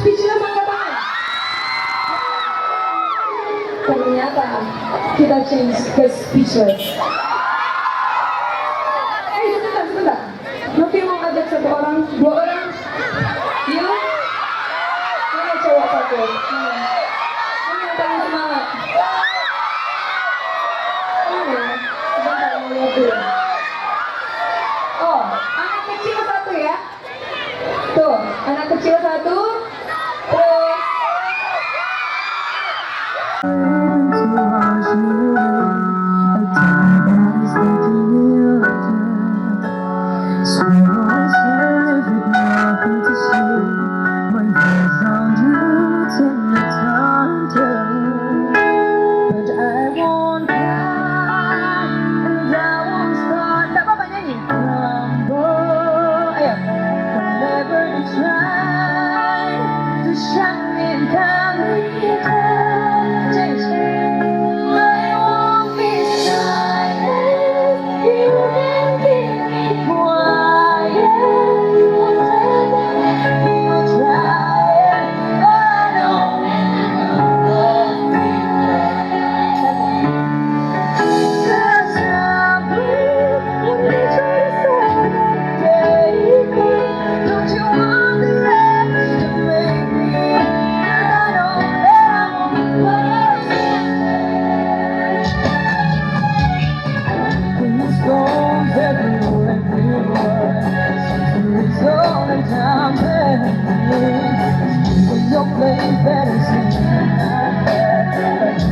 Speechless angkat tangan. Ternyata kita change ke speechless. Sebentar. Novi mau ngajak satu orang, dua orang. Yuk. Mana cowok satu? Ini yang paling semangat. Mana? Sebentar mau lihat dulu. Oh, anak kecil satu ya. Tuh, anak kecil satu. Terus.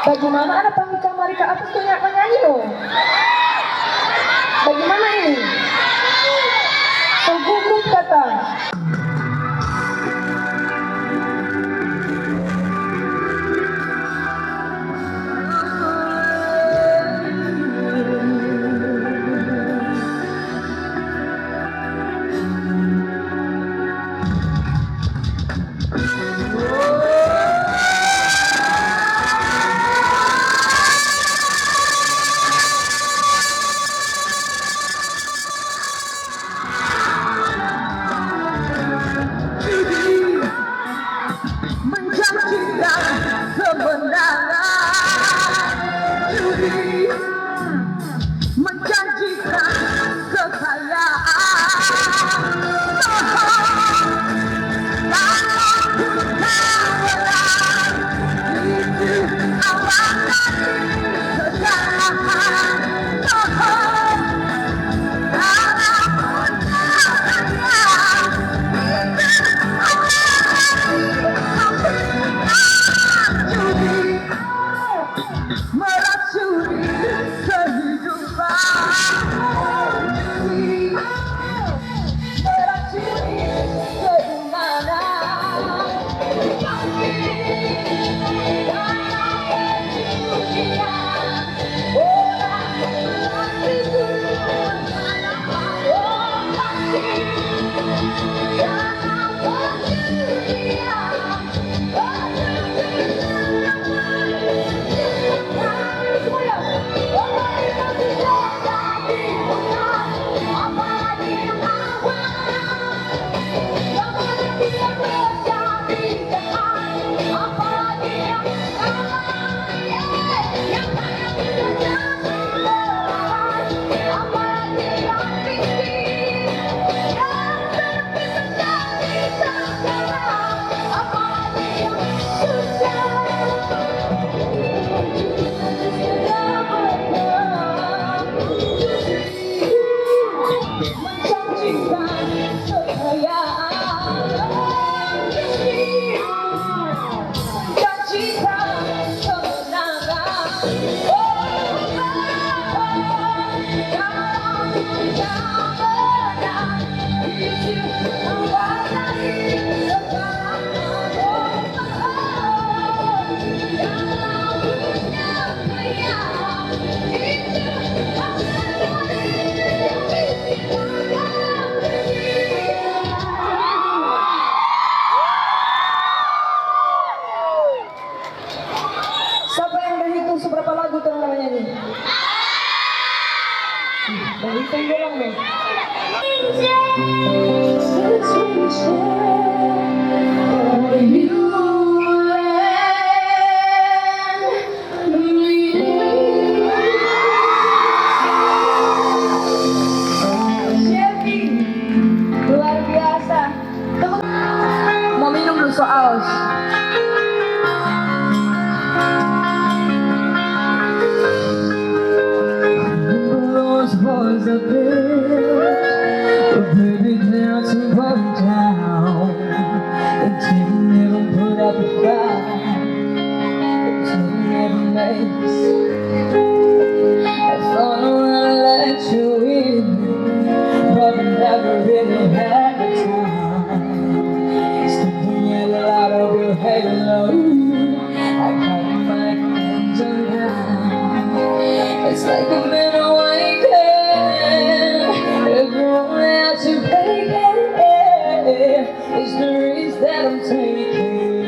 Bagaimana ada pamika Marika atas penyanyi loh? Bagaimana ini? Gugup kata. Apa lagi yang awal? Yang mana dia Single lang eh. Chevy, luar biasa. Mau minum dulu aus. Those boys up there, but baby they're too far down. And you never put up a fight, but you never makes. I thought I would let you in, but I never really had the time. Sticking in a lot of your halo, I got my hands down. It's like a minute. It's the risk that I'm taking.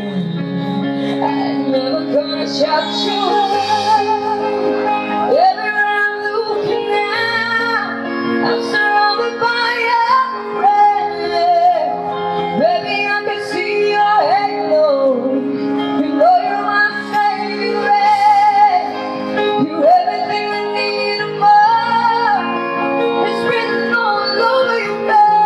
I'm never gonna shut you up. Everywhere I'm looking now, I'm surrounded by your friends. Baby, I can see your halo. You know you're my favorite. You're everything I need and more. It's written all over your face.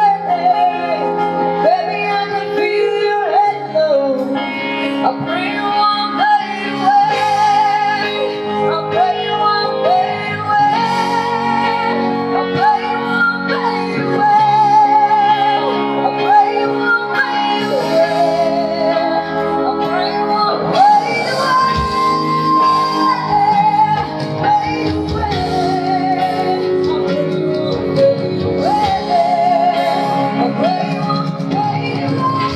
I pray you won't fade away. I pray you won't fade away. I pray you won't fade away. I pray you won't fade away. I pray you won't fade away. Fade away. I pray you won't fade away. I pray you won't fade away.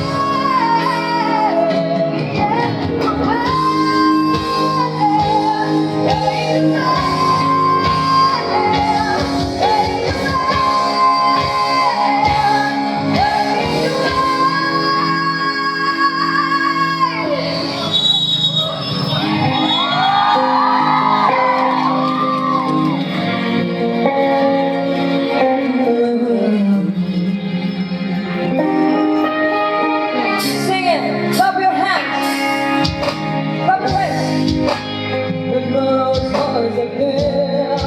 Sing it, clap your hands, clap your hands. The girls always again,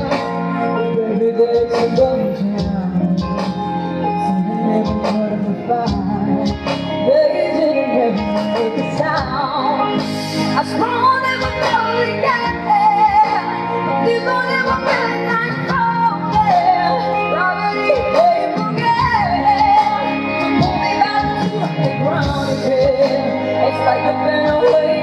baby, there's a gun down. It's never heard of a fight, they didn't ever make a sound. I swear I'll never know again, but these don't ever feel like home. Gravity, they forget to pull me back to the ground again. It's like I've been away.